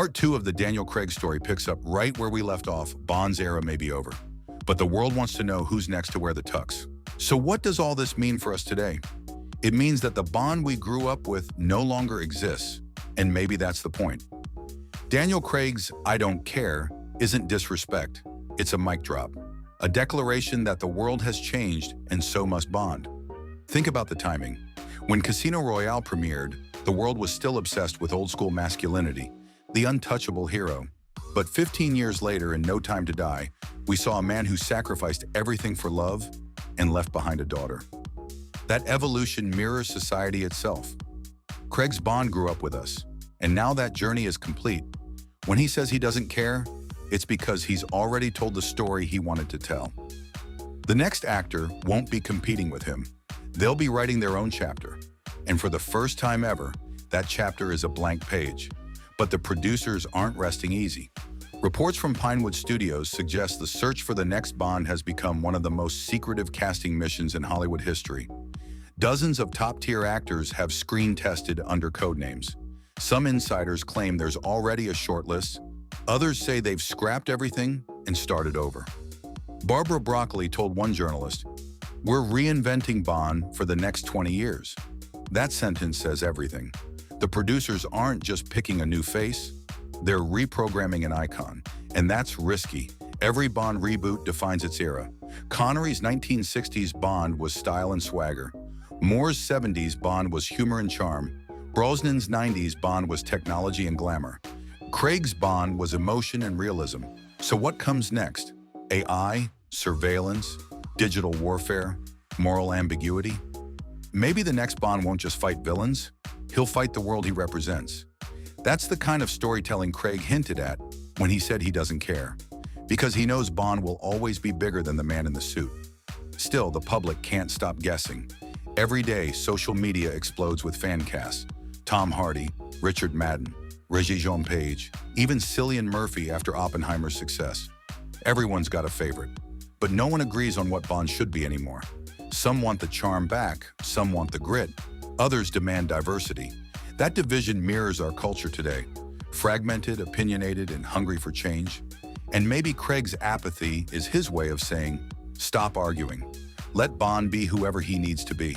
Part 2 of the Daniel Craig story picks up right where we left off. Bond's era may be over, but the world wants to know who's next to wear the tux. So what does all this mean for us today? It means that the Bond we grew up with no longer exists, and maybe that's the point. Daniel Craig's "I don't care" isn't disrespect, it's a mic drop. A declaration that the world has changed and so must Bond. Think about the timing. When Casino Royale premiered, the world was still obsessed with old-school masculinity, the untouchable hero. But 15 years later, in No Time to Die, we saw a man who sacrificed everything for love and left behind a daughter. That evolution mirrors society itself. Craig's Bond grew up with us, and now that journey is complete. When he says he doesn't care, it's because he's already told the story he wanted to tell. The next actor won't be competing with him. They'll be writing their own chapter. And for the first time ever, that chapter is a blank page. But the producers aren't resting easy. Reports from Pinewood Studios suggest the search for the next Bond has become one of the most secretive casting missions in Hollywood history. Dozens of top-tier actors have screen-tested under codenames. Some insiders claim there's already a shortlist. Others say they've scrapped everything and started over. Barbara Broccoli told one journalist, "We're reinventing Bond for the next 20 years." That sentence says everything. The producers aren't just picking a new face, they're reprogramming an icon. And that's risky. Every Bond reboot defines its era. Connery's 1960s Bond was style and swagger. Moore's 70s Bond was humor and charm. Brosnan's 90s Bond was technology and glamour. Craig's Bond was emotion and realism. So what comes next? AI, surveillance, digital warfare, moral ambiguity? Maybe the next Bond won't just fight villains, he'll fight the world he represents. That's the kind of storytelling Craig hinted at when he said he doesn't care, because he knows Bond will always be bigger than the man in the suit. Still, the public can't stop guessing. Every day, social media explodes with fan casts. Tom Hardy, Richard Madden, Regé-Jean Page, even Cillian Murphy after Oppenheimer's success. Everyone's got a favorite, but no one agrees on what Bond should be anymore. Some want the charm back, some want the grit, others demand diversity. That division mirrors our culture today, fragmented, opinionated, and hungry for change. And maybe Craig's apathy is his way of saying, stop arguing. Let Bond be whoever he needs to be.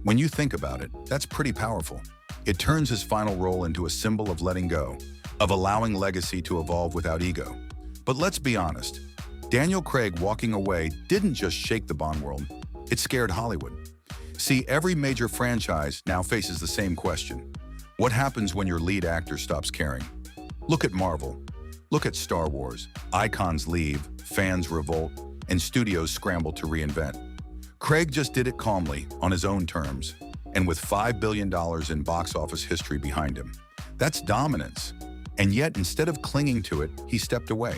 When you think about it, that's pretty powerful. It turns his final role into a symbol of letting go, of allowing legacy to evolve without ego. But let's be honest, Daniel Craig walking away didn't just shake the Bond world, it scared Hollywood. See, every major franchise now faces the same question. What happens when your lead actor stops caring? Look at Marvel. Look at Star Wars. Icons leave, fans revolt, and studios scramble to reinvent. Craig just did it calmly, on his own terms, and with $5 billion in box office history behind him. That's dominance. And yet, instead of clinging to it, he stepped away.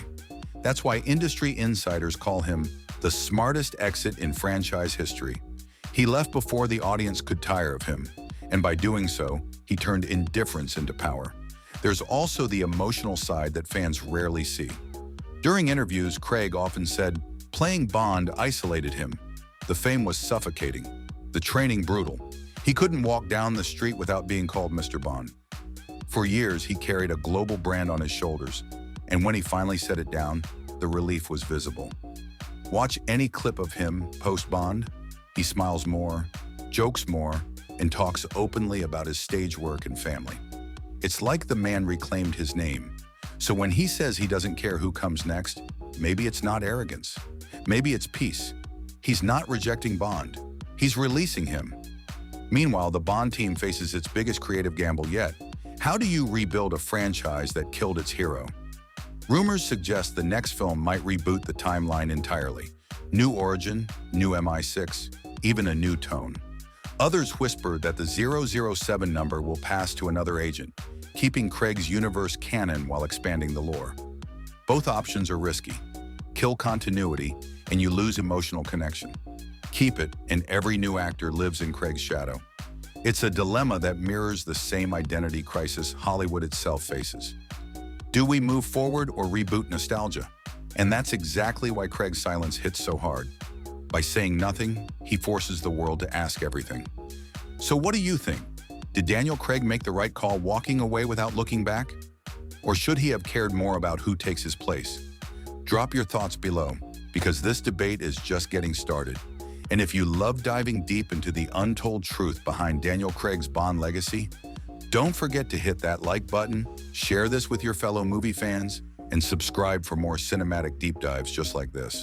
That's why industry insiders call him the smartest exit in franchise history. He left before the audience could tire of him, and by doing so, he turned indifference into power. There's also the emotional side that fans rarely see. During interviews, Craig often said, playing Bond isolated him. The fame was suffocating, the training brutal. He couldn't walk down the street without being called Mr. Bond. For years, he carried a global brand on his shoulders, and when he finally set it down, the relief was visible. Watch any clip of him post-Bond. He smiles more, jokes more, and talks openly about his stage work and family. It's like the man reclaimed his name. So when he says he doesn't care who comes next, maybe it's not arrogance. Maybe it's peace. He's not rejecting Bond. He's releasing him. Meanwhile, the Bond team faces its biggest creative gamble yet. How do you rebuild a franchise that killed its hero? Rumors suggest the next film might reboot the timeline entirely. New origin, new MI6, even a new tone. Others whisper that the 007 number will pass to another agent, keeping Craig's universe canon while expanding the lore. Both options are risky. Kill continuity, and you lose emotional connection. Keep it, and every new actor lives in Craig's shadow. It's a dilemma that mirrors the same identity crisis Hollywood itself faces. Do we move forward or reboot nostalgia? And that's exactly why Craig's silence hits so hard. By saying nothing, he forces the world to ask everything. So what do you think? Did Daniel Craig make the right call walking away without looking back? Or should he have cared more about who takes his place? Drop your thoughts below, because this debate is just getting started. And if you love diving deep into the untold truth behind Daniel Craig's Bond legacy, don't forget to hit that like button, share this with your fellow movie fans, and subscribe for more cinematic deep dives just like this.